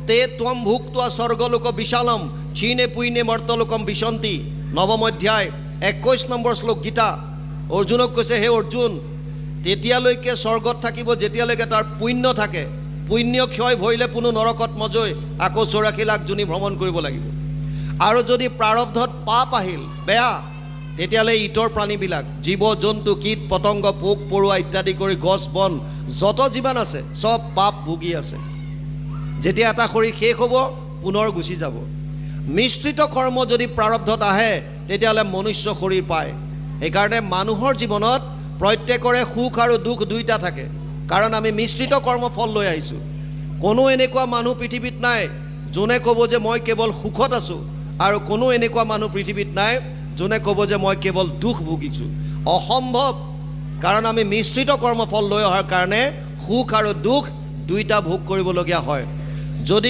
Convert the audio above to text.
তে ত্বম ভুক্তা স্বৰ্গলোক বিশালম চীনে পুইনে মৰ্তলোকম বিশন্তি। 9ম অধ্যায় 21 নম্বৰ শ্লোক গীতা। অৰ্জুনক কৈছে, হে অৰ্জুন, তেতিয়ালৈকে স্বৰ্গত থাকিব যেতিয়ালৈকে তাৰ পুণ্য থাকে। পুণ্য ক্ষয় ভৰিলে পুনৰ নৰকত মজৈ আকৌ 84 লাখ জনী ভ্ৰমণ কৰিব লাগিব। আৰু যদি প্ৰাৰব্ধত পাপ আহিল বেয়া, তেতিয়াহ'লে ইতৰ প্ৰাণীবিলাক জীৱ জন্তু কীট পতংগ পোক পৰুৱা ইত্যাদি কৰি গছ বন যত যিমান আছে চব পাপ ভুগি আছে। যেতিয়া এটা শৰীৰ শেষ হ'ব পুনৰ গুচি যাব। মিশ্ৰিত কৰ্ম যদি প্ৰাৰব্ধত আহে তেতিয়াহ'লে মনুষ্য শৰীৰ পায়। সেইকাৰণে মানুহৰ জীৱনত প্ৰত্যেকৰে সুখ আৰু দুখ দুইটা থাকে, কাৰণ আমি মিশ্ৰিত কৰ্ম ফল লৈ আহিছোঁ। কোনো এনেকুৱা মানুহ পৃথিৱীত নাই যোনে ক'ব যে মই কেৱল সুখত আছোঁ, আৰু কোনো এনেকুৱা মানুহ পৃথিৱীত নাই যোনে ক'ব যে মই কেৱল দুখ ভুগিছোঁ। অসম্ভৱ, কাৰণ আমি মিশ্ৰিত কৰ্মফল লৈ অহাৰ কাৰণে সুখ আৰু দুখ দুইটা ভোগ কৰিবলগীয়া হয়। যদি